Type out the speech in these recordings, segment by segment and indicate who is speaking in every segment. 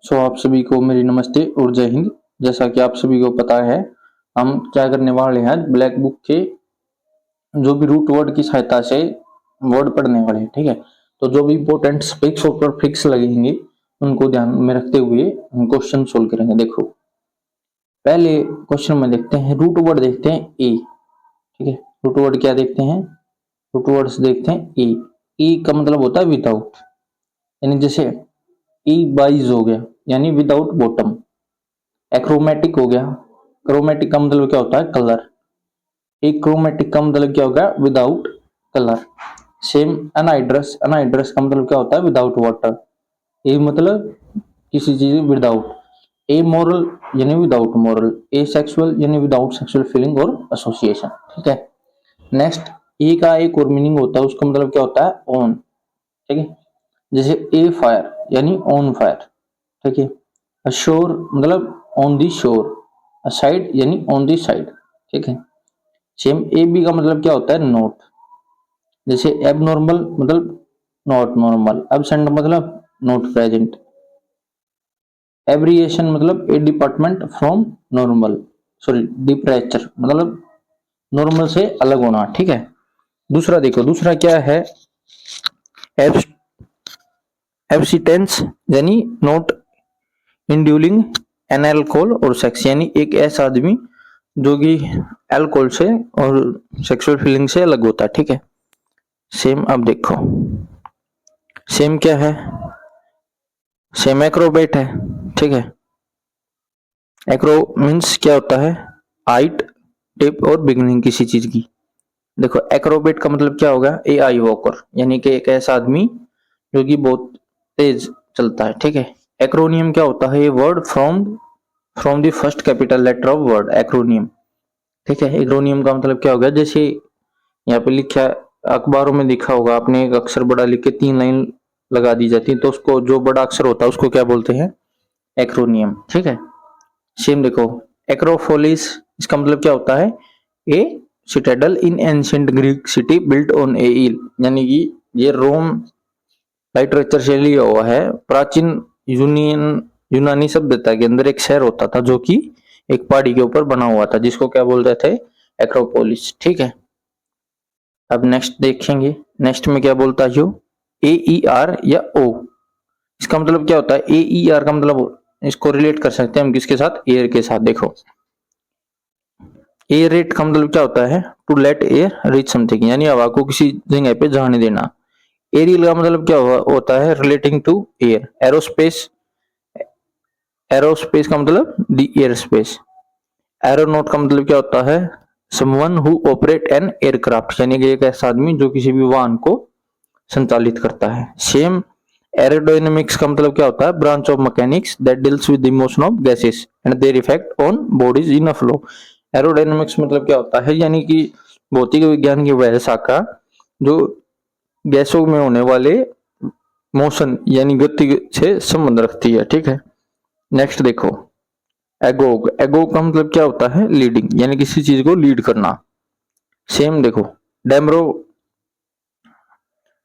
Speaker 1: आप सभी को मेरी नमस्ते और जय हिंद। जैसा कि आप सभी को पता है, हम क्या करने वाले हैं, ब्लैक बुक के जो भी रूट वर्ड की सहायता से वर्ड पढ़ने वाले हैं। ठीक है, तो जो भी इंपॉर्टेंट फिक्स और प्रीफिक्स लगेंगे उनको ध्यान में रखते हुए हम क्वेश्चन सोल्व करेंगे। देखो, पहले क्वेश्चन में देखते हैं, रूट वर्ड देखते हैं ए। ठीक है, रूट वर्ड क्या देखते हैं, रूट वर्ड्स देखते हैं ए। ई का मतलब होता है विदाउट, यानी जैसे ई बाइज हो गया यानी विदाउट बॉटम। एक्रोमेटिक हो गया, क्रोमेटिक का मतलब क्या होता है, कलर। एक क्रोमेटिक का मतलब क्या होगा, without colour. Same anhydrous, anhydrous का मतलब क्या होता है, विदाउट वाटर। ये मतलब किसी चीज विदाउट। ए मोरल यानी विदाउट मोरल। ए सेक्सुअल यानी विदाउट सेक्सुअल फीलिंग और एसोसिएशन। ठीक है, नेक्स्ट ए का एक और मीनिंग होता है, उसका मतलब क्या होता है, ऑन। ठीक है, जैसे ए फायर यानी ऑन फायर। ठीक है, अशोर मतलब ऑन दी शोर, असाइड यानी ऑन दी साइड। ठीक है, सेम ए बी का मतलब क्या होता है, नॉट। जैसे एबनॉर्मल मतलब नॉट नॉर्मल, एब्सेंट मतलब नॉट प्रेजेंट, एब्रिएशन मतलब A department from normal, sorry डिपरेचर मतलब नॉर्मल से अलग होना। ठीक है, दूसरा देखो, दूसरा क्या है, एब्सिटेंस यानी नॉट इंड्यूलिंग एन अल्कोहल और सेक्स, यानी एक ऐसा आदमी जो कि अल्कोहल से और सेक्सुअल फीलिंग से अलग होता है। ठीक है, सेम अब देखो, सेम क्या है, सेम एक्रोबेट है। ठीक है, एक्रो मीन्स क्या होता है, हाइट, टिप और बिगनिंग किसी चीज की। देखो, एक्रोबेट का मतलब क्या होगा, ए आई वॉकर, यानी कि एक ऐसा आदमी जो कि बहुत तेज चलता है। ठीक है, एक्रोनियम क्या होता है, ये word from from the first capital letter of word, acronym. ठीक है, एक्रोनियम का मतलब क्या होगा, जैसे यहाँ पे लिखा, अखबारों में दिखा होगा आपने, एक अक्षर बड़ा लिख के 3 लाइन लगा दी जाती है, तो उसको जो बड़ा अक्षर होता है उसको क्या बोलते हैं, एक्रोनियम। ठीक है, सेम देखो, एक्रोपोलिस, इसका मतलब क्या होता है, a citadel in ancient Greek city built on a hill, यानी कि ये रोम लिटरेचर से लिया हुआ है। प्राचीन यूनानी सभ्यता के अंदर एक शहर होता था जो कि एक पहाड़ी के ऊपर बना हुआ था, जिसको क्या बोलते थे, एक्रोपोलिस। ठीक है, अब नेक्स्ट देखेंगे, नेक्स्ट में क्या बोलता है, ए ई आर या ओ, इसका मतलब क्या होता है, ए ई आर का मतलब इसको रिलेट कर सकते हैं हम किसके साथ, एयर के साथ। देखो, एयर रेट का मतलब क्या होता है, to let air reach something, यानी हवा को किसी जगह पे जाने देना। एरियल का मतलब क्या होता है, relating to air. Aerospace, aerospace का मतलब द एयर स्पेस। एरोनॉट का मतलब क्या होता है, someone who operate an aircraft, यानी कि एक ऐसा आदमी जो किसी भी वाहन को संचालित करता है। सेम एरोडायनेमिक्स का मतलब क्या होता है, branch of mechanics that deals with the motion of gases and their effect on bodies in a flow. Aerodynamics मतलब क्या होता है, यानी कि भौतिक विज्ञान की वह शाखा जो गैसों में होने वाले मोशन यानी गति से संबंध रखती है। ठीक है, नेक्स्ट देखो, एगोग, एगोग का मतलब क्या होता है, लीडिंग, यानी किसी चीज को लीड करना। सेम देखो, डेमरो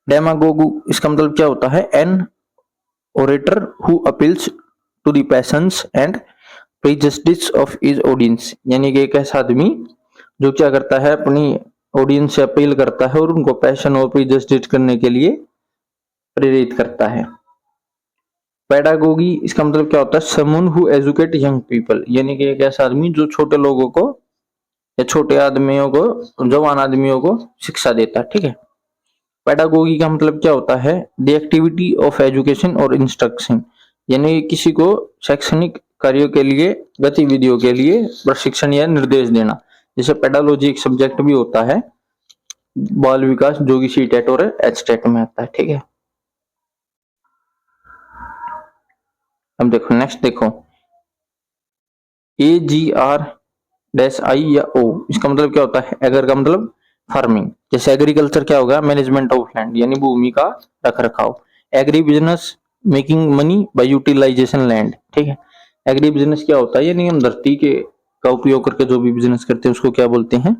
Speaker 1: डेमागोगु, इसका मतलब क्या होता है, an orator who appeals to the passions and prejudice of his audience, यानी कि एक ऐसा आदमी जो क्या करता है, अपनी ऑडियंस से अपील करता है और उनको पैशन और प्रेजुडिस करने के लिए प्रेरित करता है। पेडागोगी, इसका मतलब क्या होता है, someone who educate young people, यानी कि एक ऐसा आदमी जो छोटे लोगों को या छोटे आदमियों को, जवान आदमियों को शिक्षा देता है। ठीक है, पेडागोगी का मतलब क्या होता है, द एक्टिविटी ऑफ एजुकेशन और इंस्ट्रक्शन, यानी किसी को शैक्षणिक कार्यों के लिए, गतिविधियों के लिए प्रशिक्षण या निर्देश देना। जैसे पेडालॉजी एक सब्जेक्ट भी होता है, बाल विकास, जो कि सी टेट और एच टेट में आता है। ठीक है, अब देखो, नेक्स्ट देखो, ए जी आर डैश आई या ओ, इसका मतलब क्या होता है, एगर का मतलब फार्मिंग। जैसे एग्रीकल्चर क्या होगा, मैनेजमेंट ऑफ लैंड, यानी भूमि का रख रखाव। Agribusiness, making money by utilization land. ठीक है, एग्री बिजनेस क्या होता है, यानी हम धरती के का उपयोग करके जो भी बिजनेस करते हैं उसको क्या बोलते हैं,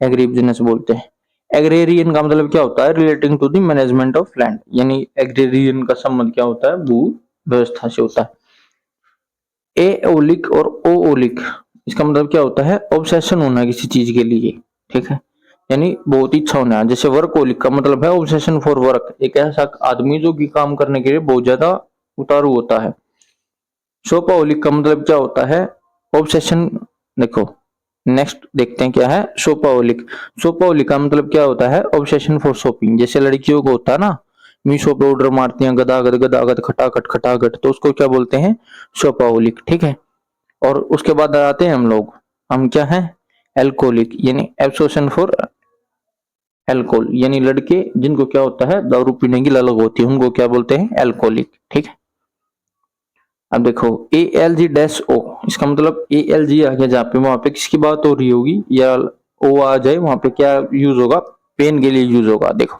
Speaker 1: एग्री बिजनेस बोलते हैं। एग्रेरियन का मतलब क्या होता है, relating to the management of land, यानी एग्रेरियन का संबंध क्या होता है, भू व्यवस्था से होता है। ए ओलिक और ओ ओलिक, इसका मतलब क्या होता है? ऑब्सेशन होना किसी चीज के लिए, ठीक है, यानी बहुत इच्छा होना। जैसे वर्कोलिक का मतलब है ऑब्सेशन फॉर वर्क, एक ऐसा आदमी जो कि काम करने के लिए बहुत ज्यादा उतारू होता है। शोपाओलिक का मतलब क्या होता है? ऑब्सेशन। देखो नेक्स्ट देखते हैं क्या है शोपाओलिक। शोपाओलिक का मतलब क्या होता है? Obsession for shopping. जैसे लड़कियों को होता है ना, मीशो पे ऑर्डर मारती हैं गदागद गदागद खटाखट खटाखट, तो उसको क्या बोलते हैं? शोपाओलिक, ठीक है। और उसके बाद आते हैं हम क्या हैं? एल्कोहलिक, यानी एब्सोशन फॉर एल्कोहल, यानी लड़के जिनको क्या होता है? दारू पीने की ललक होती है, उनको क्या बोलते हैं? एल्कोहलिक, ठीक है। अब देखो A L G dash O, इसका मतलब ए एल जी आ गया जहाँ पे, वहां पे किसकी बात हो रही होगी, या ओ आ जाए वहां पे क्या यूज होगा? पेन के लिए यूज होगा। देखो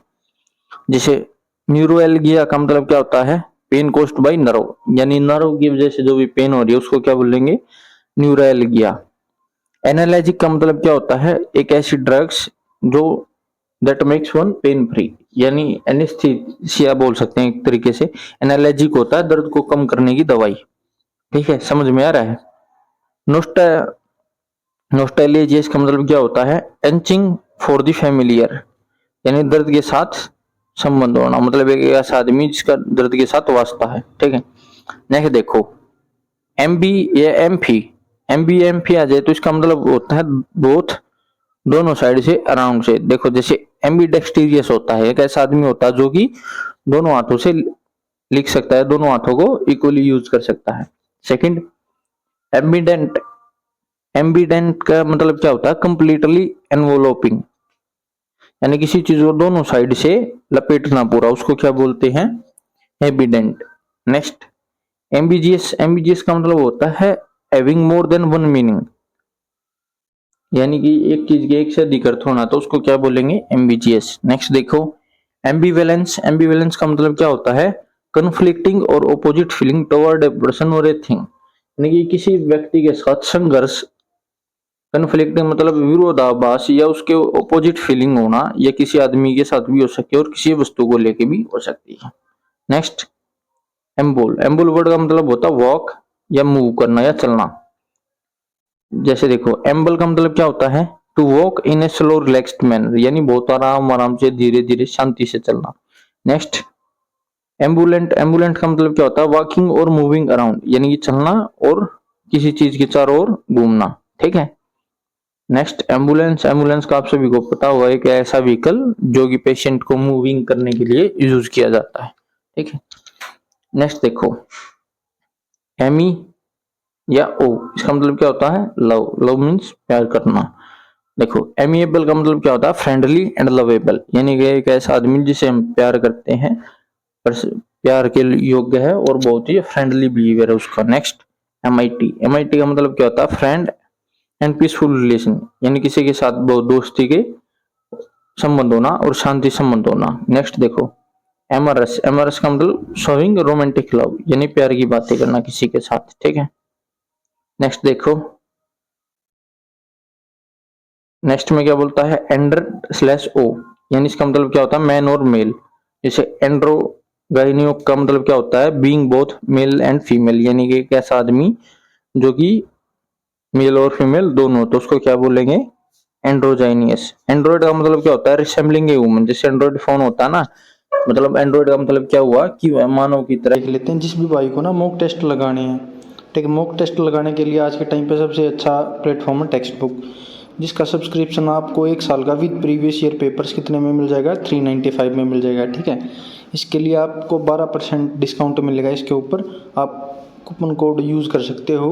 Speaker 1: जैसे न्यूरोएल्गिया का मतलब क्या होता है? पेन कोस्ड बाय नर्व, यानी नर्व की वजह से जो भी पेन हो रही है उसको क्या बोलेंगे? न्यूरोएल्गिया। एनालॉजिक का मतलब क्या होता है? एक ऐसी ड्रग्स जो that makes one pain free, यानी एनेस्थीसिया बोल सकते हैं एक तरीके से। एनालॉजिक होता है दर्द को कम करने की दवाई, ठीक है, समझ में आ रहा है। नोस्टा नोस्टैल्जिया का मतलब क्या होता है? एंचिंग फॉर द फैमिलियर, यानी दर्द के साथ संबंध होना, मतलब एक ऐसा आदमी जिसका दर्द के साथ वास्ता है, ठीक है। नेक्स्ट देखो एम बी या एम फी, एम फी आ जाए तो इसका मतलब होता है बोथ, दोनों साइड से, अराउंड से। देखो जैसे एम्बीडेक्सटीरियस होता है, एक ऐसा आदमी होता है जो कि दोनों हाथों से लिख सकता है, दोनों हाथों को इक्वली यूज कर सकता है। सेकंड एम्बिडेंट, एम्बिडेंट का मतलब क्या होता है? कंप्लीटली एनवोलोपिंग, यानी किसी चीज को दोनों साइड से लपेटना पूरा, उसको क्या बोलते हैं? एम्बिडेंट। नेक्स्ट एम्बिजियस, एम्बिजियस का मतलब होता है having more than one meaning, यानी कि एक चीज के एक से अधिक अर्थ होना, तो उसको क्या बोलेंगे? एम्बिजियस। नेक्स्ट देखो एम्बिवेलेंस, एम्बिवेलेंस का मतलब क्या होता है? कन्फ्लिक्टिंग और opposite feeling toward a person और ए थिंग, यानी कि किसी व्यक्ति के साथ संघर्ष, कन्फ्लिक्टिंग मतलब विरोधाभास या उसके ओपोजिट फीलिंग होना, या किसी आदमी के साथ भी हो सकती है और किसी वस्तु को लेके भी हो सकती है। नेक्स्ट एम्बोल, एम्बोल वर्ड का मतलब होता है वॉक या मूव करना या चलना। जैसे देखो एम्बल का मतलब क्या होता है? To walk in a slow relaxed manner, यानी बहुत आराम आराम से धीरे धीरे शांति से चलना। नेक्स्ट एम्बुलेंट, एम्बुलेंट का मतलब क्या होता है? वॉकिंग और मूविंग अराउंड, यानी कि चलना और किसी चीज के चारों ओर घूमना, ठीक है। नेक्स्ट एम्बुलेंस, एम्बुलेंस का आप सभी को पता होगा एक ऐसा व्हीकल जो कि पेशेंट को मूविंग करने के लिए यूज किया जाता है, ठीक है। नेक्स्ट देखो एमी या ओ, इसका मतलब क्या होता है? लव, लव मीन्स प्यार करना। देखो एमिएबल का मतलब क्या होता है? फ्रेंडली एंड लवेबल, यानी कि एक ऐसा आदमी जिसे हम प्यार करते हैं, प्यार के योग्य है और बहुत ही फ्रेंडली बिहेवियर है उसका। नेक्स्ट एमआईटी, एमआईटी का मतलब क्या होता है? फ्रेंड एंड पीसफुल रिलेशन, यानी किसी के साथ बहुत दोस्ती के संबंध होना और शांति संबंध होना। नेक्स्ट देखो एमआरएस, एमआरएस का मतलब शोइंग रोमांटिक लव, यानी प्यार की बातें करना किसी के साथ, ठीक है। नेक्स्ट देखो नेक्स्ट में क्या बोलता है? एंडर स्लैश ओ, यानी इसका मतलब क्या होता है? मैन और मेल। जैसे एंड्रोगाइनियो का मतलब क्या होता है? Being both male and female, यानी कि एक ऐसा आदमी जो कि मेल और फीमेल दोनों, तो उसको क्या बोलेंगे? एंड्रोजाइनियस। एंड्रॉइड का मतलब क्या होता है? रिसेंबलिंग ए वुमन, जैसे एंड्रॉइड फोन होता है ना, मतलब एंड्रॉइड का मतलब क्या हुआ कि वह मानव की तरह।
Speaker 2: देख लेते हैं जिस भी भाई को ना मॉक टेस्ट लगाने हैं, ठीक है। मॉक टेस्ट लगाने के लिए आज के टाइम पे सबसे अच्छा प्लेटफॉर्म है टेक्स्ट बुक, जिसका सब्सक्रिप्शन आपको 1 साल का विद प्रीवियस ईयर पेपर्स कितने में मिल जाएगा? 395 में मिल जाएगा, ठीक है। इसके लिए आपको 12% डिस्काउंट मिलेगा। इसके ऊपर आप कूपन कोड यूज़ कर सकते हो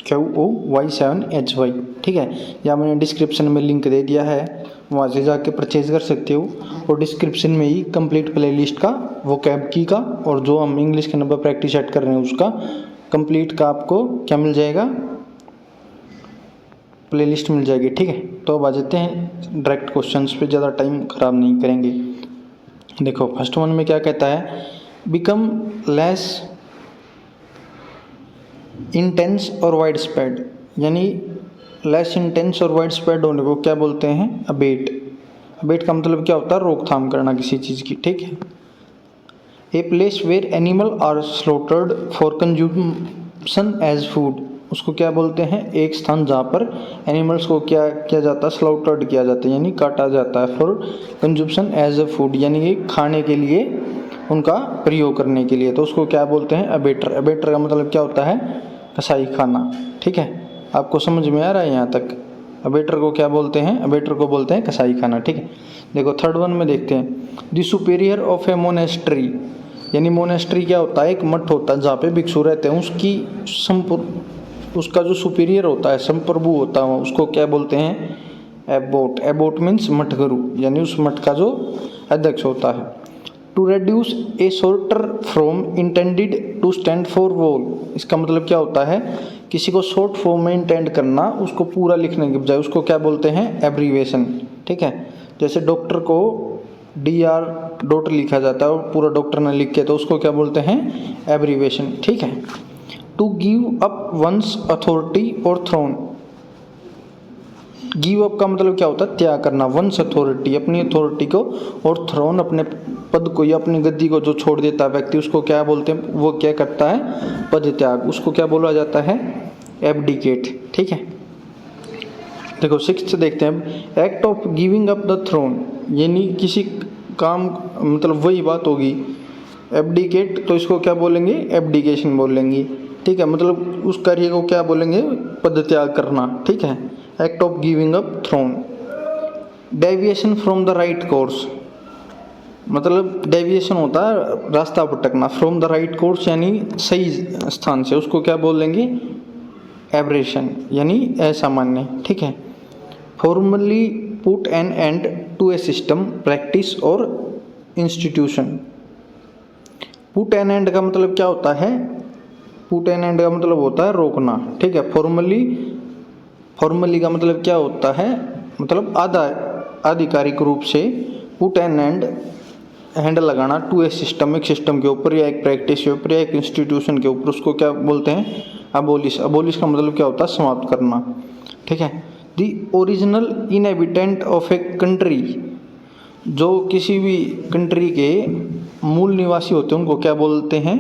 Speaker 2: QOY7HY, ठीक है। या मैंने डिस्क्रिप्शन में लिंक दे दिया है, वहाँ से जाके परचेज कर सकते हो। और डिस्क्रिप्शन में ही कंप्लीट प्लेलिस्ट का, वोकैब की का, और जो हम इंग्लिश के नंबर प्रैक्टिस सेट कर रहे हैं उसका कंप्लीट का आपको क्या मिल जाएगा? प्लेलिस्ट मिल जाएगी, ठीक है। तो अब आ जाते हैं डायरेक्ट क्वेश्चंस पे, ज़्यादा टाइम ख़राब नहीं करेंगे। देखो फर्स्ट वन में क्या कहता है? बिकम लेस इंटेंस और वाइड स्प्रेड, यानी लेस इंटेंस और वाइड स्प्रेड होने को क्या बोलते हैं? अबेट। अबेट का मतलब क्या होता है? रोकथाम करना किसी चीज़ की, ठीक है। A place where animal are slaughtered for consumption as food, उसको क्या बोलते हैं, एक स्थान जहाँ पर एनिमल्स को क्या किया जाता है, स्लाउटर्ड किया जाता है यानी काटा जाता है, for consumption as a food यानी कि खाने के लिए उनका प्रयोग करने के लिए, तो उसको क्या बोलते हैं, अबेटर। अबेटर का मतलब क्या होता है, कसाई खाना। ठीक है, आपको समझ में आ रहा है यहाँ तक। अबेटर को क्या बोलते हैं, अबेटर को बोलते हैं कसाई खाना। ठीक है, देखो थर्ड वन में देखते हैं, the superior of A monastery यानी मोनेस्ट्री क्या होता है, एक मठ होता है जहाँ पे भिक्षु रहते हैं, उसका जो सुपीरियर होता है, संप्रभु होता है, उसको क्या बोलते हैं, एबोट। एबोट मीन्स मठ गुरु यानी उस मठ का जो अध्यक्ष होता है। To reduce a shorter from intended to stand for wall, इसका मतलब क्या होता है, किसी को शॉर्ट फॉर्म में इंटेंड करना, उसको पूरा लिखने के बजाय उसको क्या बोलते हैं, एब्रीवेशन। ठीक है, जैसे डॉक्टर को DR डॉक्टर लिखा जाता है और पूरा डॉक्टर ने लिख के, तो उसको क्या बोलते हैं, एब्रीवेशन। ठीक है, to give up one's authority or throne, give up का मतलब क्या होता है, त्याग करना, वंस अथॉरिटी अपनी अथॉरिटी को, और थ्रोन अपने पद को या अपनी गद्दी को जो छोड़ देता है व्यक्ति, उसको क्या बोलते हैं, वो क्या करता है, पद त्याग, उसको क्या बोला जाता है, एब्डिकेट। ठीक है, देखो सिक्स्थ देखते हैं, act of giving up the throne यानी किसी काम, मतलब वही बात होगी, एब्डिकेट तो इसको क्या बोलेंगे, एब्डिकेशन बोलेंगे। ठीक है, मतलब उस कार्य को क्या बोलेंगे, पद त्याग करना। ठीक है, act of giving up throne. Deviation from the right course, मतलब डेविएशन होता है रास्ता भटकना, फ्रॉम द राइट कोर्स यानी सही स्थान से, उसको क्या बोलेंगे, एब्रेशन यानी असामान्य। ठीक है, formally put an end to a system, practice or institution. Put an end का मतलब क्या होता है, पुट एन एंड का मतलब होता है रोकना। ठीक है, फॉर्मली का मतलब क्या होता है, मतलब आधिकारिक रूप से, पुट एन एंड हैंड लगाना, टू ए सिस्टम एक सिस्टम के ऊपर या एक प्रैक्टिस के ऊपर या एक इंस्टीट्यूशन के ऊपर, उसको क्या बोलते हैं, अबोलिश। अबोलिश का मतलब क्या होता है, समाप्त करना। ठीक है, the original inhabitant of a country, जो किसी भी कंट्री के मूल निवासी होते हैं उनको क्या बोलते हैं,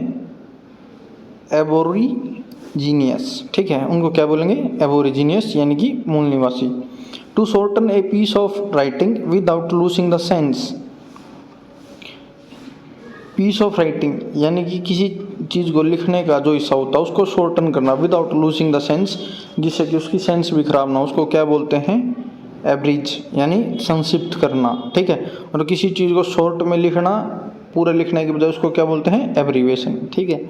Speaker 2: एबोरिजिनियस। ठीक है, उनको क्या बोलेंगे, एबोरिजिनियस यानी कि मूल निवासी। To shorten a piece of writing without losing the sense, piece of writing यानी कि किसी चीज़ को लिखने का जो हिस्सा होता है उसको शॉर्टन करना, विदाउट लूजिंग द सेंस, जिससे कि उसकी सेंस भी खराब ना, उसको क्या बोलते हैं, एब्रिज यानी संक्षिप्त करना। ठीक है, और किसी चीज़ को शॉर्ट में लिखना, पूरा लिखने के बजाय उसको क्या बोलते हैं, एब्रीवेशन। ठीक है,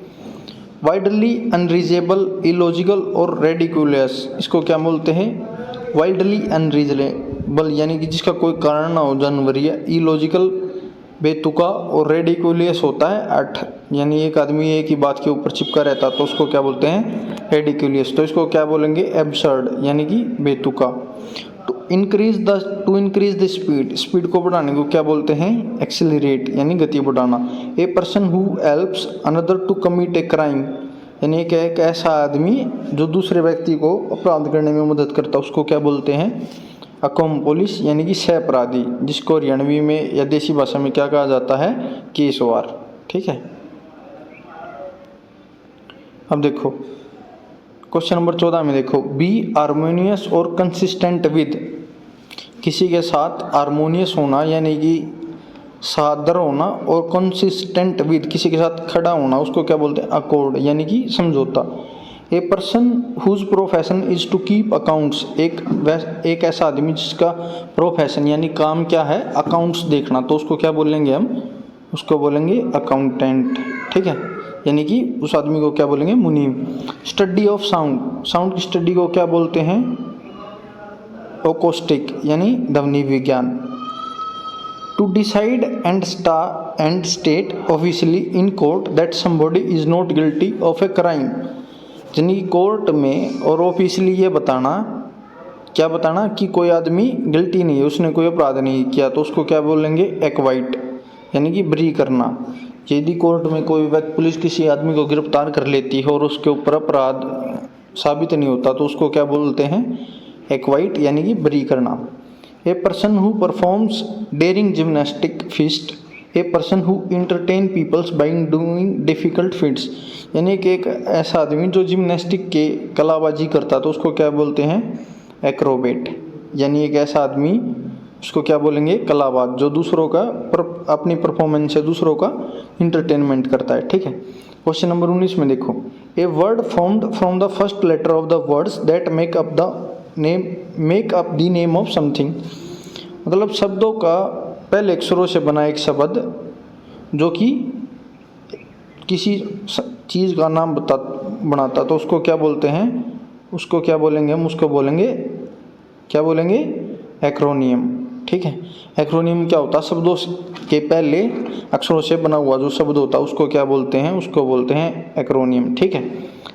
Speaker 2: वाइडली अनरीजनेबल, इलॉजिकल और रेडिकुलस, इसको क्या बोलते हैं, वाइडली अनरीजनेबल यानी कि जिसका कोई कारण ना हो, जानवर या, इलॉजिकल बेतुका, और रेडिकुलियस होता है अठ यानी एक आदमी एक ही बात के ऊपर चिपका रहता तो उसको क्या बोलते हैं, रेडिकुलियस। तो इसको क्या बोलेंगे, एब्सर्ड यानी कि बेतुका। To increase the speed, speed को बढ़ाने को क्या बोलते हैं, एक्सेलरेट यानी गति बढ़ाना। A person who helps another to commit a crime यानी एक ऐसा आदमी जो दूसरे व्यक्ति को अपराध करने में मदद करता है, उसको क्या बोलते हैं, अकोम्पोलिस यानी कि सह अपराधी, जिसको हरियाणवी में या देसी भाषा में क्या कहा जाता है, केसवार। ठीक है, अब देखो क्वेश्चन नंबर 14 में देखो, बी हारमोनियस और कंसिस्टेंट विद, किसी के साथ हारमोनियस होना यानी कि सादर होना, और कंसिस्टेंट विद किसी के साथ खड़ा होना, उसको क्या बोलते हैं, अकॉर्ड यानी कि समझौता। A person whose profession is to keep accounts, एक ऐसा आदमी जिसका प्रोफेशन यानी काम क्या है, अकाउंट्स देखना, तो उसको क्या बोलेंगे हम, उसको बोलेंगे अकाउंटेंट। ठीक है, यानी कि उस आदमी को क्या बोलेंगे, मुनीम। स्टडी ऑफ साउंड, साउंड की स्टडी को क्या बोलते हैं, ओकोस्टिक यानी ध्वनि विज्ञान। To decide and state officially in court that somebody is not guilty of a crime, यानी कोर्ट में और ऑफिशियली ये बताना, क्या बताना कि कोई आदमी गिल्टी नहीं है, उसने कोई अपराध नहीं किया, तो उसको क्या बोलेंगे, एक्वाइट यानी कि बरी करना। यदि कोर्ट में कोई पुलिस किसी आदमी को गिरफ्तार कर लेती है और उसके ऊपर अपराध साबित नहीं होता तो उसको क्या बोलते हैं, एक्वाइट यानी कि बरी करना। A person who performs daring gymnastic फीस्ट a person who entertain peoples by doing difficult feats, यानी कि एक ऐसा आदमी जो जिम्नास्टिक के कलाबाजी करता तो उसको क्या बोलते हैं, एक्रोबेट। यानी एक ऐसा आदमी, उसको क्या बोलेंगे, कलाबाज, जो दूसरों का अपनी परफॉर्मेंस से दूसरों का इंटरटेनमेंट करता है। ठीक है, क्वेश्चन नंबर 19 में देखो, a word formed from the first letter of the words that make up the name of something, मतलब शब्दों का पहले अक्षरों से बना एक शब्द जो कि किसी चीज़ का नाम बनाता तो उसको क्या बोलते हैं, उसको क्या बोलेंगे हम, उसको बोलेंगे, क्या बोलेंगे, एक्रोनियम। ठीक है, एक्रोनियम क्या होता है, शब्दों के पहले अक्षरों से बना हुआ जो शब्द होता है उसको क्या बोलते हैं, उसको बोलते हैं एक्रोनियम। ठीक है,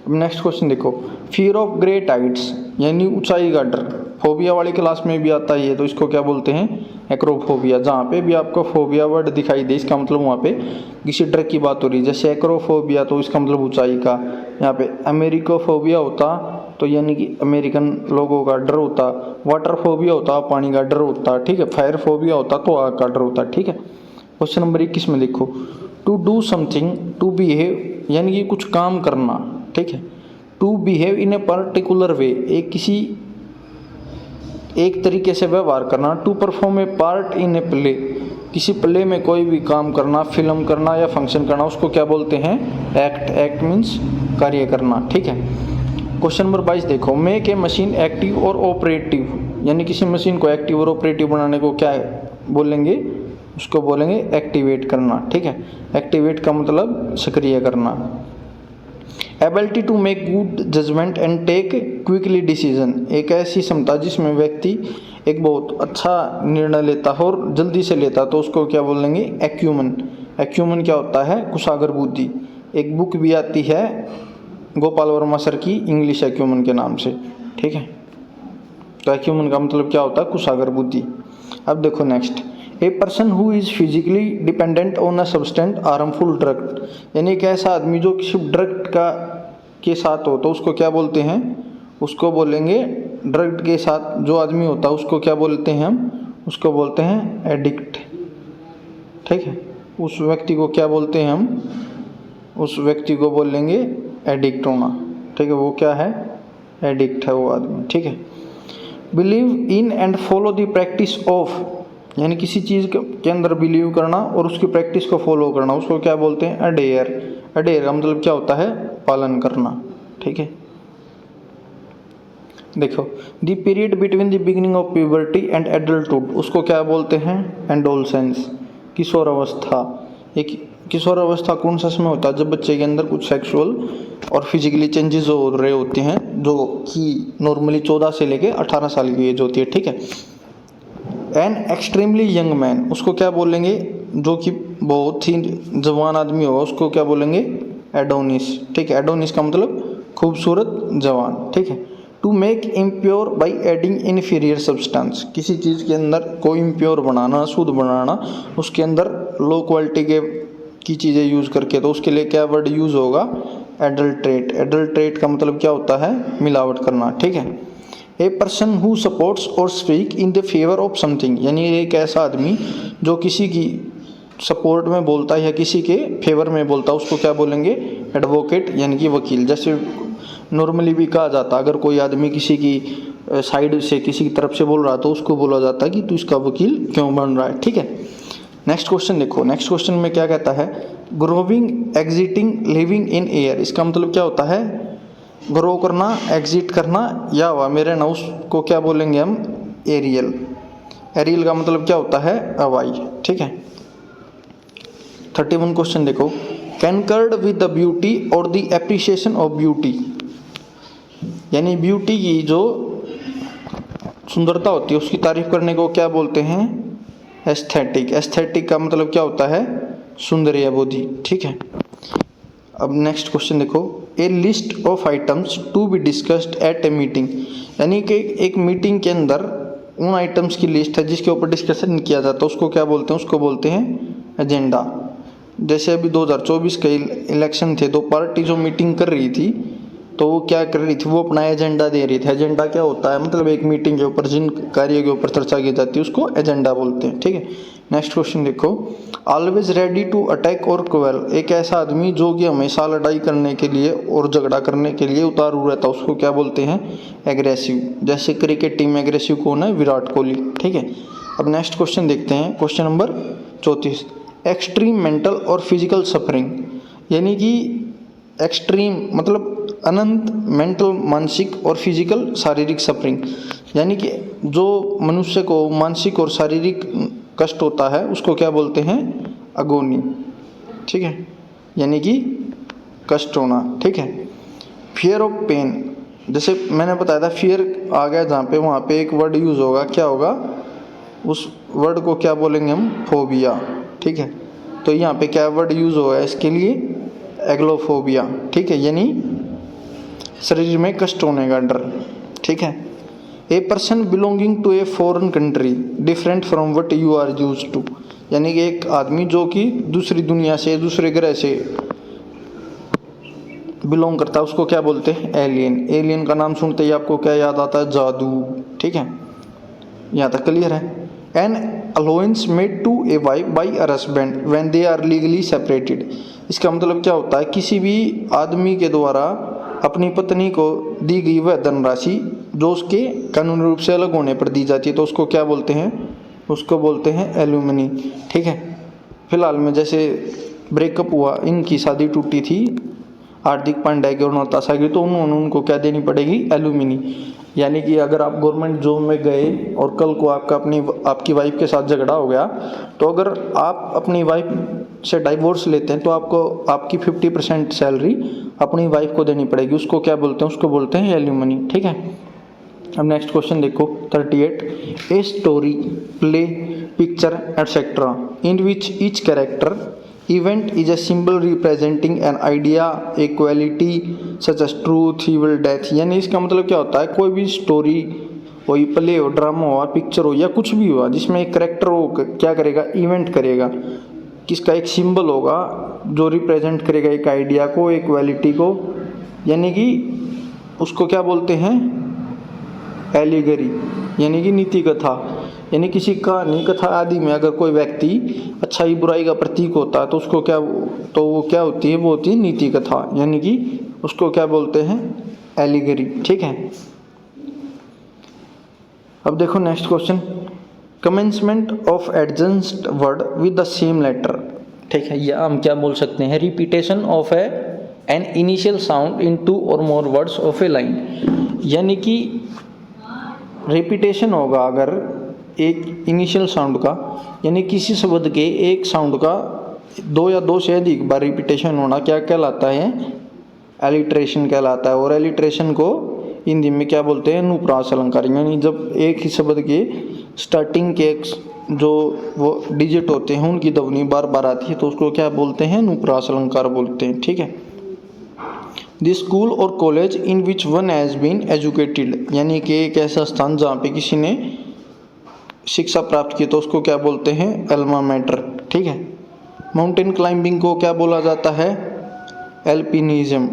Speaker 2: अब नेक्स्ट क्वेश्चन देखो, फियर ऑफ ग्रेट हाइट्स, यानी ऊंचाई का डर, फोबिया वाली क्लास में भी आता है ये, तो इसको क्या बोलते हैं, एक्रोफोबिया। जहाँ पे भी आपको फोबिया वर्ड दिखाई दे इसका मतलब वहाँ पे किसी डर की बात हो रही है, जैसे एक्रोफोबिया तो इसका मतलब ऊंचाई का, यहाँ पे अमेरिकोफोबिया होता तो यानी कि अमेरिकन लोगों का डर होता, वाटर फोबिया होता पानी का डर होता। ठीक है, फायर फोबिया होता तो आग का डर होता। ठीक है, क्वेश्चन नंबर 21 में देखो, to do something, to behave, यानी कि कुछ काम करना। ठीक है, to behave in a particular way, एक तरीके से व्यवहार करना। To perform a part in a play, किसी प्ले में कोई भी काम करना, फिल्म करना या फंक्शन करना, उसको क्या बोलते हैं, एक्ट। एक्ट मीन्स कार्य करना। ठीक है, क्वेश्चन नंबर 22 देखो, मेक ए मशीन एक्टिव और ऑपरेटिव, यानी किसी मशीन को एक्टिव और ऑपरेटिव बनाने को क्या बोलेंगे, उसको बोलेंगे एक्टिवेट करना। ठीक है, एक्टिवेट का मतलब सक्रिय करना। Ability to make good judgement and take quickly decision, एक ऐसी क्षमता जिसमें व्यक्ति एक बहुत अच्छा निर्णय लेता है और जल्दी से लेता, तो उसको क्या बोलेंगे, एक्यूमन। एक्यूमन क्या होता है, कुशागर बुद्धि। एक बुक भी आती है गोपाल वर्मा सर की, इंग्लिश एक्यूमन के नाम से। ठीक है, तो एक्यूमन का मतलब क्या होता है, कुशागर बुद्धि। अब देखो next, a person who is physically dependent on a substance harmful drug, यानी एक ऐसा आदमी जो किसी ड्रग के साथ हो तो उसको क्या बोलते हैं, उसको बोलेंगे, ड्रग के साथ जो आदमी होता है उसको क्या बोलते हैं हम, उसको बोलते हैं एडिक्ट। ठीक है, उस व्यक्ति को क्या बोलते हैं हम, उस व्यक्ति को बोलेंगे एडिक्ट होना। ठीक है, वो क्या है, एडिक्ट है वो आदमी। ठीक है, believe in and follow the practice of, यानी किसी चीज़ के अंदर बिलीव करना और उसकी प्रैक्टिस को फॉलो करना, उसको क्या बोलते हैं, अडेयर। अडेयर का मतलब क्या होता है, पालन करना। ठीक है, देखो, the period between the beginning of puberty and adulthood, उसको क्या बोलते हैं, एडोलसेंस, किशोर अवस्था। एक किशोर अवस्था कौन सा समय होता है, जब बच्चे के अंदर कुछ सेक्सुअल और फिजिकली चेंजेस हो रहे होते हैं, जो कि नॉर्मली 14 से लेके 18 साल की एज होती है। ठीक है, एन एक्सट्रीमली यंग मैन, उसको क्या बोलेंगे, जो कि बहुत ही जवान आदमी होगा, उसको क्या बोलेंगे, एडोनिस। ठीक है, एडोनिस का मतलब खूबसूरत जवान। ठीक है, to make impure by adding inferior substance, किसी चीज़ के अंदर को इम्प्योर बनाना, शुद्ध बनाना, उसके अंदर लो क्वालिटी की चीज़ें यूज़ करके, तो उसके लिए क्या वर्ड यूज़ होगा, एडल्ट्रेट। एडल्ट्रेट का मतलब क्या होता है, मिलावट करना। ठीक है, ए पर्सन हु सपोर्ट्स और speak in the favour of something, यानी एक ऐसा आदमी जो किसी की सपोर्ट में बोलता है या किसी के फेवर में बोलता है, उसको क्या बोलेंगे, एडवोकेट, यानी कि वकील। जैसे नॉर्मली भी कहा जाता है, अगर कोई आदमी किसी की साइड से किसी की तरफ से बोल रहा है तो उसको बोला जाता है कि तू इसका वकील क्यों बन रहा है। ठीक है, नेक्स्ट क्वेश्चन देखो, नेक्स्ट क्वेश्चन में क्या कहता है, growing, exiting, living in air, इसका मतलब क्या होता है, ग्रो करना, एग्जिट करना या हवा में रहना, उसको क्या बोलेंगे हम, एरियल। एरियल का मतलब क्या होता है, हवाई। ठीक है, 31 क्वेश्चन देखो, कैनकर्ड विद द ब्यूटी और द एप्रिसिएशन ऑफ ब्यूटी, यानी ब्यूटी की जो सुंदरता होती है उसकी तारीफ करने को क्या बोलते हैं, एस्थेटिक। एस्थेटिक का मतलब क्या होता है, सुंदर बोधि। ठीक है, अब नेक्स्ट क्वेश्चन देखो, a list of items to be discussed at a meeting, यानी कि एक मीटिंग के अंदर उन आइटम्स की लिस्ट है जिसके ऊपर डिस्कशन किया जाता है, उसको क्या बोलते हैं, उसको बोलते हैं एजेंडा। जैसे अभी 2024 के इलेक्शन थे, तो पार्टी जो मीटिंग कर रही थी तो वो क्या कर रही थी, वो अपना एजेंडा दे रही थी। एजेंडा क्या होता है, मतलब एक मीटिंग के ऊपर जिन कार्य के ऊपर चर्चा की जाती है उसको एजेंडा बोलते हैं, ठीक है। नेक्स्ट क्वेश्चन देखो, ऑलवेज रेडी टू अटैक और क्वेल, एक ऐसा आदमी जो कि हमेशा लड़ाई करने के लिए और झगड़ा करने के लिए उतारू रहता है, उसको क्या बोलते हैं, एग्रेसिव। जैसे क्रिकेट टीम में एग्रेसिव कौन है, विराट कोहली, ठीक है। अब नेक्स्ट क्वेश्चन देखते हैं, क्वेश्चन नंबर 34, एक्सट्रीम मेंटल और फिजिकल सफरिंग, यानी कि एक्सट्रीम मतलब अनंत, मेंटल मानसिक और फिजिकल शारीरिक सफरिंग, यानी कि जो मनुष्य को मानसिक और शारीरिक कष्ट होता है उसको क्या बोलते हैं, अगोनी, ठीक है, यानी कि कष्ट होना, ठीक है। फियर ऑफ पेन, जैसे मैंने बताया था फियर आ गया जहाँ पे, वहाँ पे एक वर्ड यूज होगा, क्या होगा, उस वर्ड को क्या बोलेंगे हम, फोबिया, ठीक है। तो यहाँ पे क्या वर्ड यूज होगा इसके लिए, एग्लोफोबिया, ठीक है, यानी शरीर में कष्ट होने का डर, ठीक है। A person belonging to a foreign country different from what you are use to, यानी कि एक आदमी जो कि दूसरी दुनिया से, दूसरे ग्रह से बिलोंग करता है उसको क्या बोलते हैं, एलियन। एलियन का नाम सुनते ही आपको क्या याद आता है, जादू, ठीक है, यहाँ तक क्लियर है। An allowance made to a wife by a husband when they are legally separated, इसका मतलब क्या होता है, किसी भी आदमी के द्वारा अपनी पत्नी को दी गई वह धनराशि जो उसके कानूनी रूप से अलग होने पर दी जाती है तो उसको क्या बोलते हैं, उसको बोलते हैं एलुमनी, ठीक है। फिलहाल में जैसे ब्रेकअप हुआ, इनकी शादी टूटी थी हार्दिक पांड्या की और नताशा की, तो उन्होंने उनको क्या देनी पड़ेगी, एलुमिनी। यानी कि अगर आप गवर्नमेंट जॉब में गए और कल को आपकी वाइफ के साथ झगड़ा हो गया, तो अगर आप अपनी वाइफ से डाइवोर्स लेते हैं तो आपको आपकी 50% सैलरी अपनी वाइफ को देनी पड़ेगी, उसको क्या बोलते हैं, उसको बोलते हैं एल्यूमनी, ठीक है। अब नेक्स्ट क्वेश्चन देखो 38, a story, play, picture etcetera in which each character event is a symbol representing an idea, a quality such as truth, evil, death, यानी इसका मतलब क्या होता है, कोई भी स्टोरी हो, प्ले हो, ड्रामा हो, पिक्चर हो या कुछ भी हुआ जिसमें एक करेक्टर हो क्या करेगा, इवेंट करेगा, किसका एक सिंबल होगा जो रिप्रेजेंट करेगा एक आइडिया को, एक क्वालिटी को, यानी कि उसको क्या बोलते हैं, एलिगरी, यानी कि नीति कथा। यानी किसी कहानी कथा आदि में अगर कोई व्यक्ति अच्छाई बुराई का प्रतीक होता है तो उसको क्या, तो वो क्या होती है, वो होती है नीति कथा, यानी कि उसको क्या बोलते हैं, एलिगरी, ठीक है। अब देखो next question, commencement of adjust word with the same letter, ठीक है, या हम क्या बोल सकते हैं, repetition of an initial sound in 2 or more words of a line, यानी कि रिपीटेशन होगा अगर एक इनिशियल साउंड का, यानी किसी शब्द के एक साउंड का 2 या 2 से अधिक बार रिपीटेशन होना क्या कहलाता है, एलिट्रेशन कहलाता है। और एलिट्रेशन को हिंदी में क्या बोलते हैं, अनुप्रास अलंकार, यानी जब एक ही शब्द के स्टार्टिंग के जो वो डिजिट होते हैं उनकी ध्वनि बार बार आती है तो उसको क्या बोलते हैं, अनुप्रास अलंकार बोलते हैं, ठीक है। The school or college in which one has been educated, यानी कि एक ऐसा स्थान जहाँ पे किसी ने शिक्षा प्राप्त की तो उसको क्या बोलते हैं, एल्मा मैटर, ठीक है। माउंटेन क्लाइंबिंग को क्या बोला जाता है, एल्पिनिज्म।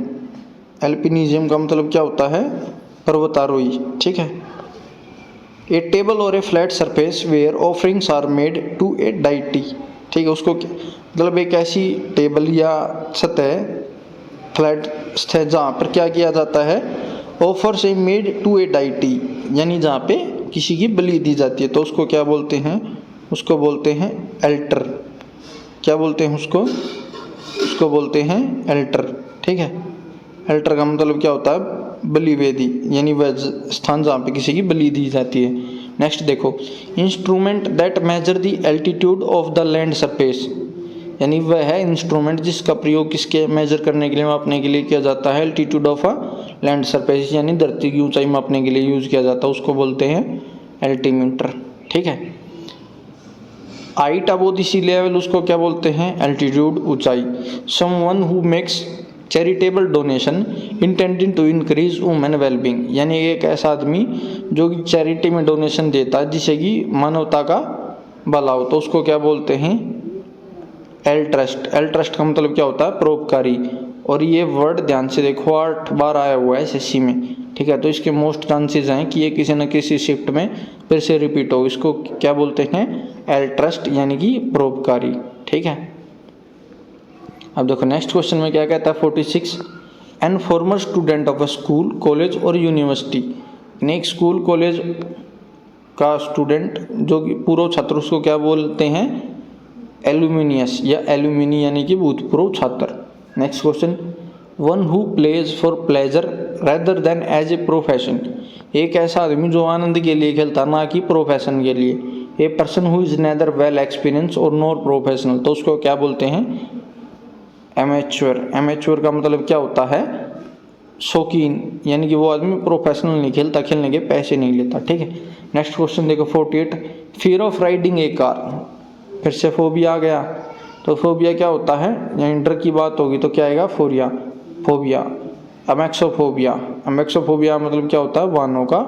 Speaker 2: एल्पिनिज्म का मतलब क्या होता है, पर्वतारोही, ठीक है। A table or a flat surface where offerings are made to a deity, ठीक है, उसको मतलब एक ऐसी टेबल या सतह, फ्लैट सतह जहाँ पर क्या किया जाता है, ऑफर से मेड टू ए डाइटी, यानी जहाँ पे किसी की बलि दी जाती है तो उसको क्या बोलते हैं, उसको बोलते हैं एल्टर, क्या बोलते हैं उसको बोलते हैं एल्टर, ठीक है। एल्टर का मतलब क्या होता है, बलि वेदी, यानी वह स्थान जहाँ पे किसी की बलि दी जाती है। नेक्स्ट देखो, instrument that measure the altitude of the land surface, यानी वह है इंस्ट्रूमेंट जिसका प्रयोग किसके मेजर करने के लिए, मापने के लिए किया जाता है, altitude of a land surface, यानी धरती की ऊंचाई मापने के लिए यूज किया जाता है, उसको बोलते हैं एल्टीमीटर, ठीक है। Height above the sea level, उसको क्या बोलते हैं, एल्टीट्यूड, ऊंचाई। Someone who makes charitable donation intending to increase women wellbeing, यानी एक ऐसा आदमी जो कि चैरिटी में डोनेशन देता है जिससे कि मानवता का भला हो, तो उसको क्या बोलते हैं, एल ट्रस्ट। एल ट्रस्ट का मतलब क्या होता है, परोपकारी। और ये वर्ड ध्यान से देखो 8 बार आया हुआ है एसएससी में, ठीक है। तो इसके मोस्ट चांसेस हैं कि ये किसी न किसी शिफ्ट में फिर से रिपीट हो। इसको क्या बोलते हैं, एल्ट्रस्ट यानी कि परोपकारी, ठीक है। अब देखो नेक्स्ट क्वेश्चन में क्या कहता है 46, an former student of a school college और यूनिवर्सिटी, एक स्कूल कॉलेज का स्टूडेंट जो कि पूर्व छात्र, उसको क्या बोलते हैं, एल्यूमिनियस या एल्यूमिनी यानी कि भूतपूर्व छात्र। Next question, one who plays for pleasure rather than as a profession, एक ऐसा आदमी जो आनंद के लिए खेलता ना कि प्रोफेशन के लिए। ए person who is nether well experience और नॉर प्रोफेशनल, तो उसको क्या बोलते हैं, एमेच्योर। एमेच्योर का मतलब क्या होता है, शौकीन, यानी कि वो आदमी प्रोफेशनल नहीं खेलता, खेलने के पैसे नहीं लेता, ठीक है। नेक्स्ट क्वेश्चन देखो 48, fear of riding A car, फिर से फोबिया आ गया। तो फोबिया क्या होता है, यहाँ डर की बात होगी तो क्या आएगा, फोबिया। अमेक्सोफोबिया, अमेक्सोफोबिया मतलब क्या होता है, वाहनों का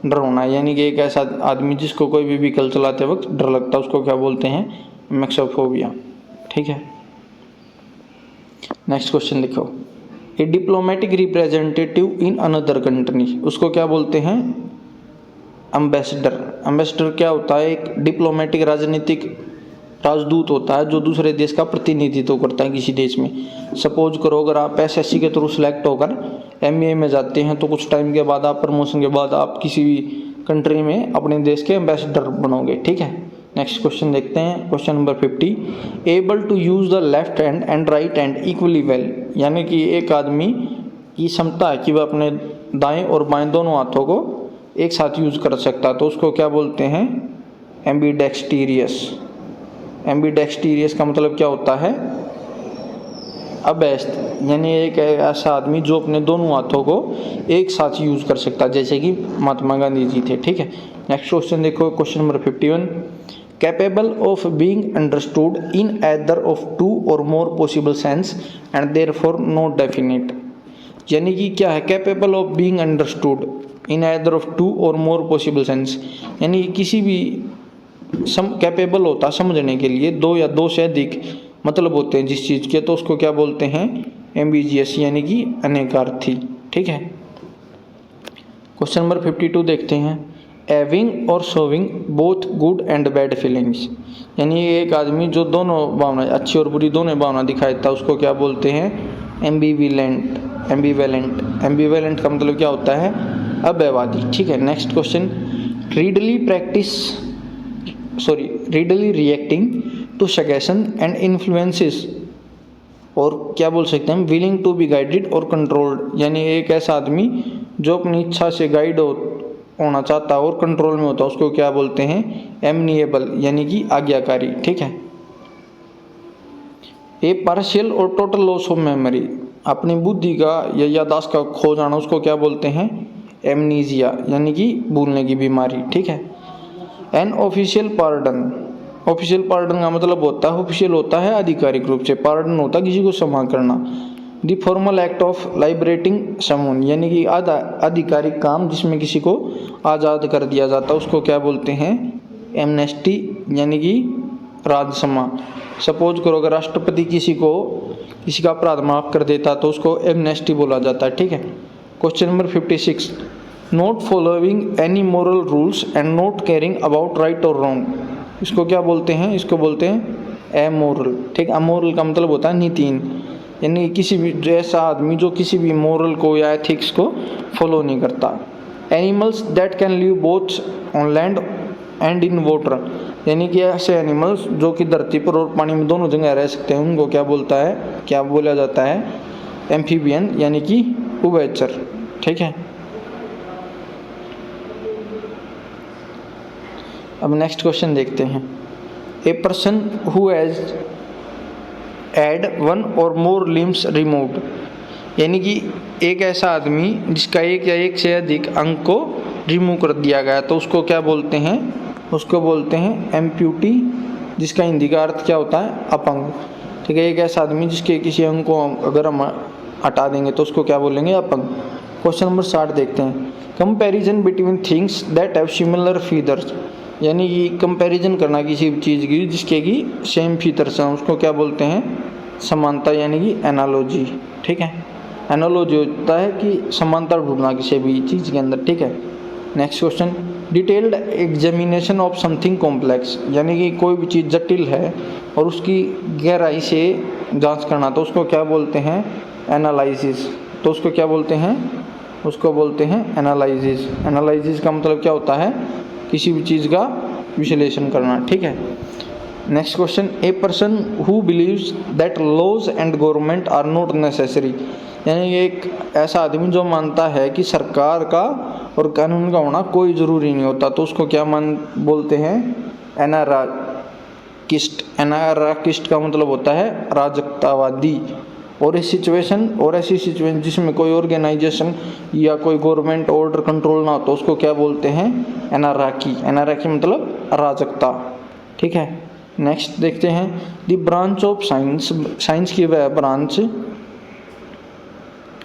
Speaker 2: डर होना, यानी कि एक ऐसा आदमी जिसको कोई भी व्हीकल चलाते वक्त डर लगता है, उसको क्या बोलते हैं, अमेक्सोफोबिया, ठीक है। नेक्स्ट क्वेश्चन देखो, a diplomatic representative in another country, उसको क्या बोलते हैं, एम्बेसडर। एम्बेसडर क्या होता है, एक डिप्लोमेटिक राजनीतिक राजदूत होता है जो दूसरे देश का प्रतिनिधित्व करता है किसी देश में। सपोज करो अगर आप एसएससी के थ्रू सेलेक्ट होकर एमबीए में जाते हैं तो कुछ टाइम के बाद, आप प्रमोशन के बाद आप किसी भी कंट्री में अपने देश के एम्बेसडर बनोगे, ठीक है। नेक्स्ट क्वेश्चन देखते हैं, question number 50, able to use the left hand and right hand equally well, यानी कि एक आदमी की क्षमता है कि वह अपने दाएं और बाएं दोनों हाथों को एक साथ यूज कर सकता है, तो उसको क्या बोलते हैं, एम्बीडेक्सटीरियस। एम्बीडेक्सटीरियस का मतलब क्या होता है, अभ्यस्त, यानी एक ऐसा आदमी जो अपने दोनों हाथों को एक साथ यूज कर सकता है, जैसे कि महात्मा गांधी जी थे, ठीक है। नेक्स्ट क्वेश्चन देखो, question number 51, capable of being understood in either of two or more possible sense and therefore not definite, यानी कि क्या है, capable of being understood in either of two or more possible sense, यानी किसी भी capable होता समझने के लिए दो या दो से अधिक मतलब होते हैं जिस चीज़ के, तो उसको क्या बोलते हैं, एम्बिजियस, यानी कि अनेकार्थी, ठीक है। क्वेश्चन नंबर 52 देखते हैं, हैविंग और showing both good and bad feelings, यानी एक आदमी जो दोनों भावना, अच्छी और बुरी दोनों भावना दिखाता है, उसको क्या बोलते हैं, एम्बिवेलेंट। एम्बिवेलेंट का मतलब क्या होता है, अभयवादी, ठीक है। Next question, readily reacting to suggestion and influences, और क्या बोल सकते हैं, विलिंग टू बी गाइडेड और कंट्रोल्ड, यानी एक ऐसा आदमी जो अपनी इच्छा से गाइड होना चाहता है और कंट्रोल में होता है, उसको क्या बोलते हैं, एमनिएबल, यानी कि आज्ञाकारी, ठीक है। ए पार्शियल और टोटल लॉस ऑफ मेमोरी, अपनी बुद्धि का या याददाश्त का खो जाना, उसको क्या बोलते हैं, एमनीजिया, यानी कि भूलने की बीमारी, ठीक है। An official pardon, official pardon का मतलब होता है, ऑफिशियल होता है आधिकारिक रूप से, पार्डन होता है किसी को क्षमा करना। The formal act of liberating someone, यानी कि आधिकारिक काम जिसमें किसी को आज़ाद कर दिया जाता है, उसको क्या बोलते हैं, एमनेस्टी, यानी कि राजक्षमा। सपोज करो अगर राष्ट्रपति किसी का अपराध माफ कर देता तो उसको एमनेस्टी बोला जाता है, ठीक है। Question number 56, not following any moral rules and not caring about right और रॉन्ग, इसको क्या बोलते हैं, इसको बोलते हैं एमोरल, ठीक। अमोरल का मतलब होता है नीतिहीन, यानी किसी भी ऐसा आदमी जो किसी भी मोरल को या एथिक्स को फॉलो नहीं करता। Animals that can live both on land and in water, यानी कि ऐसे एनिमल्स जो कि धरती पर और पानी में दोनों जगह रह सकते हैं, उनको क्या बोला जाता है, एम्फीबियन, यानी कि उभयचर, ठीक है। अब नेक्स्ट क्वेश्चन देखते हैं, a person who has had one or more limbs removed, यानी कि एक ऐसा आदमी जिसका एक या एक से अधिक अंग को रिमूव कर दिया गया, तो उसको क्या बोलते हैं, उसको बोलते हैं एम्प्यूटी, जिसका हिंदी का अर्थ क्या होता है, अपंग, ठीक है। एक ऐसा आदमी जिसके किसी अंग को अगर हम हटा देंगे तो उसको क्या बोलेंगे, अपंग। क्वेश्चन नंबर 60 देखते हैं, comparison between things that have similar features, यानी कि कंपैरिजन करना किसी चीज़ की जिसके की सेम फीचर्स हैं, उसको क्या बोलते हैं, समानता यानी कि एनालॉजी, ठीक है। एनालॉजी होता है कि समांतर ढूंढना किसी भी चीज़ के अंदर, ठीक है। Next question, detailed examination of something complex, यानी कि कोई भी चीज़ जटिल है और उसकी गहराई से जांच करना, तो उसको क्या बोलते हैं? एनालिसिस। तो उसको क्या बोलते हैं? उसको बोलते हैं एनालिसिस। एनालिसिस का मतलब क्या होता है? किसी भी चीज़ का विश्लेषण करना, ठीक है। Next question, a person who believes that laws and government are not necessary, यानी एक ऐसा आदमी जो मानता है कि सरकार का और कानून का होना कोई ज़रूरी नहीं होता, तो उसको क्या बोलते हैं? एनाराकिस्ट। एनाराकिस्ट का मतलब होता है अराजकतावादी। और ऐसी सिचुएशन जिसमें कोई ऑर्गेनाइजेशन या कोई गवर्नमेंट ऑर्डर कंट्रोल ना हो, तो उसको क्या बोलते हैं? एनाराकी। एनाराकी मतलब अराजकता, ठीक है। नेक्स्ट देखते हैं, the branch of science, science की वह ब्रांच,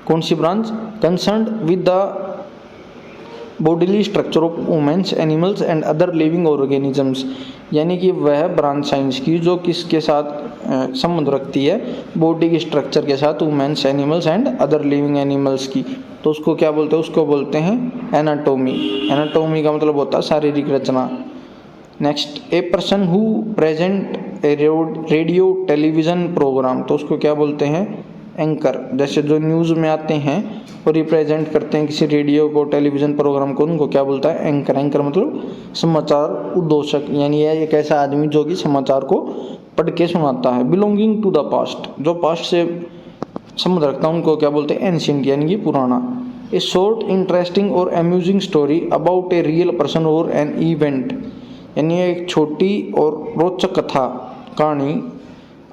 Speaker 2: कौन सी branch? Concerned with the bodily structure of women's, animals and other living organisms, यानी कि वह ब्रांच साइंस की जो किसके साथ संबंध रखती है? बॉडी के स्ट्रक्चर के साथ, women's, animals and other living animals की, तो उसको क्या बोलते हैं? उसको बोलते हैं एनाटोमी। एनाटोमी का मतलब होता है शारीरिक रचना। Next, a person who present a radio television program, तो उसको क्या बोलते हैं? एंकर। जैसे जो न्यूज़ में आते हैं और रिप्रेजेंट करते हैं किसी रेडियो को, टेलीविज़न प्रोग्राम को, उनको क्या बोलता है? एंकर। एंकर मतलब समाचार उद्घोषक, यानी यह एक ऐसा आदमी जो कि समाचार को पढ़ के सुनाता है। बिलोंगिंग टू द पास्ट, जो पास्ट से संबंध रखता है, उनको क्या बोलते हैं? एंशिएंट, यानी कि पुराना। ए शॉर्ट इंटरेस्टिंग और amusing story about a real person और एन इवेंट, यानी एक छोटी और रोचक कथा, कहानी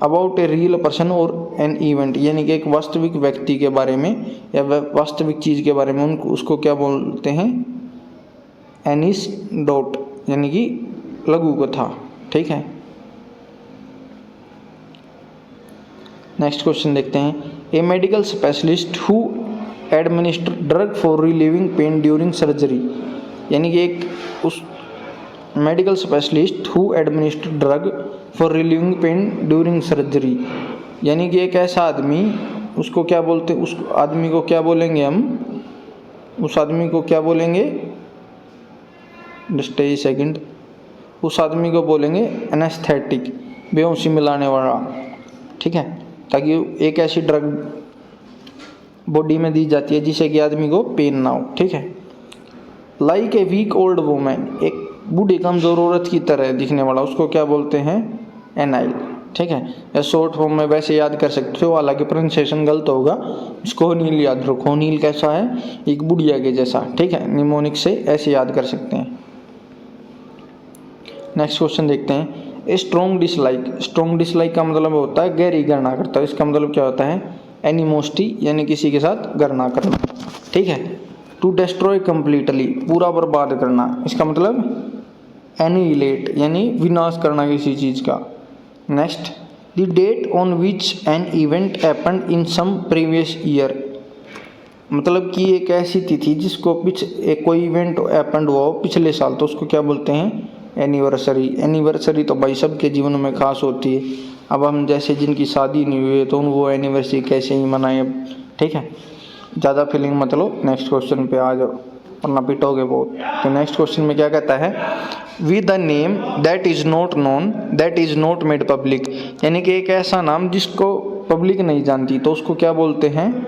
Speaker 2: अबाउट ए रियल पर्सन और एन इवेंट, यानी कि एक वास्तविक व्यक्ति के बारे में या वास्तविक चीज़ के बारे में, उनको उसको क्या बोलते हैं? एनिसडोट, यानी कि लघु कथा, ठीक है। नेक्स्ट क्वेश्चन देखते हैं, a medical specialist who administer drug for relieving pain during surgery, यानी कि एक उस medical specialist who administer drug for relieving pain during surgery, यानी कि एक ऐसा आदमी, उसको क्या बोलते हैं? उस आदमी को क्या बोलेंगे हम? उस आदमी को क्या बोलेंगे? Just a second. उस आदमी को बोलेंगे एनेस्थेटिक, बेहोशी मिलाने वाला, ठीक है। ताकि एक ऐसी ड्रग बॉडी में दी जाती है जिससे कि आदमी को पेन ना हो, ठीक है। Like a weak old women, एक बूढ़ी कमजोर औरत की तरह दिखने वाला, उसको क्या बोलते हैं? एनाइल, ठीक है। या शॉर्ट फॉर्म में वैसे याद कर सकते हो, हालांकि प्रोनाउंसिएशन गलत होगा, इसको होनील याद रखो। होनील कैसा है? एक बुढ़िया के जैसा, ठीक है। निमोनिक से ऐसे याद कर सकते हैं। नेक्स्ट क्वेश्चन देखते हैं, a strong dislike. Strong dislike का मतलब होता है गहरी घृणा करता है। इसका मतलब क्या होता है? एनिमोसिटी, यानी किसी के साथ घृणा करना, ठीक है। टू डिस्ट्रॉय कंप्लीटली, पूरा बर्बाद करना, इसका मतलब एनिहिलेट, यानी विनाश करना किसी चीज़ का। Next, the date on which an event happened in some previous year, मतलब कि एक ऐसी तिथि जिसको कोई इवेंट हैपेंड हुआ हो पिछले साल, तो उसको क्या बोलते हैं? एनिवर्सरी। एनिवर्सरी तो भाई सबके जीवन में खास होती है। अब हम जैसे जिनकी शादी नहीं हुई है तो वो एनिवर्सरी कैसे ही मनाएं, ठीक है। ज़्यादा फीलिंग मत लो, नेक्स्ट क्वेश्चन पे आ जाओ वरना पिटोगे बहुत। तो नेक्स्ट क्वेश्चन में क्या कहता है? With the name that is not known that is not made public, यानी कि एक ऐसा नाम जिसको पब्लिक नहीं जानती, तो उसको क्या बोलते हैं?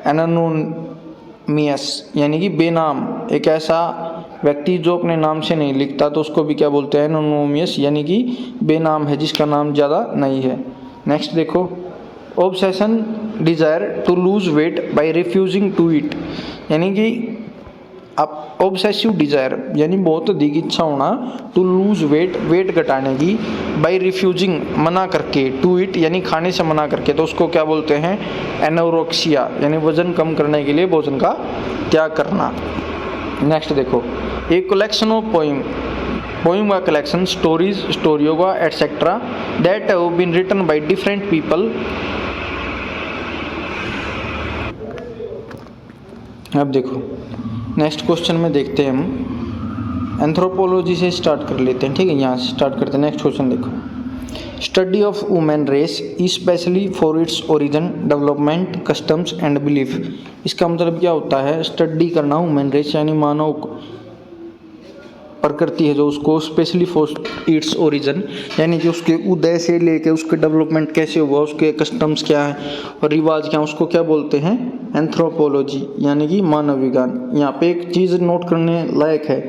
Speaker 2: एनोनिमियस, यानी कि बेनाम। एक ऐसा व्यक्ति जो अपने नाम से नहीं लिखता, तो उसको भी क्या बोलते हैं? एनोनिमियस, यानी कि बेनाम है, जिसका नाम ज़्यादा नहीं है। नेक्स्ट देखो, obsession desire to lose weight by refusing to eat, यानी कि आप ऑब्सेसिव डिज़ायर यानी बहुत अधिक इच्छा होना, टू लूज वेट, वेट घटाने की, बाय रिफ्यूजिंग, मना करके, टू ईट यानी खाने से मना करके, तो उसको क्या बोलते हैं? एनोरेक्सिया, यानी वजन कम करने के लिए भोजन का त्याग करना। नेक्स्ट देखो, एक कलेक्शन ऑफ पोइम, पोइम का कलेक्शन, स्टोरीज, स्टोरियों का etcetera, that have been written by different people. अब देखो नेक्स्ट क्वेश्चन में देखते हैं हम एंथ्रोपोलॉजी से स्टार्ट कर लेते हैं, ठीक है। यहाँ से स्टार्ट करते हैं। नेक्स्ट क्वेश्चन देखो, study of women race specially for its origin development customs and belief. इसका मतलब क्या होता है, स्टडी करना वुमेन रेस यानी मानव प्रकृति है जो उसको स्पेशली फॉर इट्स ओरिजिन यानी कि उसके उदय से लेके उसके डेवलपमेंट कैसे हुआ, उसके कस्टम्स क्या है और रिवाज क्या है, उसको क्या बोलते हैं, एंथ्रोपोलॉजी यानी कि मानव विज्ञान। यहाँ पे एक चीज़ नोट करने लायक है,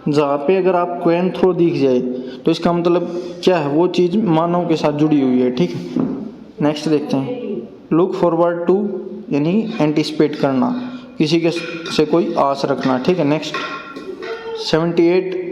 Speaker 2: जहाँ पे अगर आपको एंथ्रो दिख जाए तो इसका मतलब क्या है, वो चीज़ मानव के साथ जुड़ी हुई है। ठीक है, नेक्स्ट देखते हैं। लुक फॉरवर्ड टू यानी एंटिसिपेट करना, किसी के से कोई आस रखना। ठीक है, नेक्स्ट 78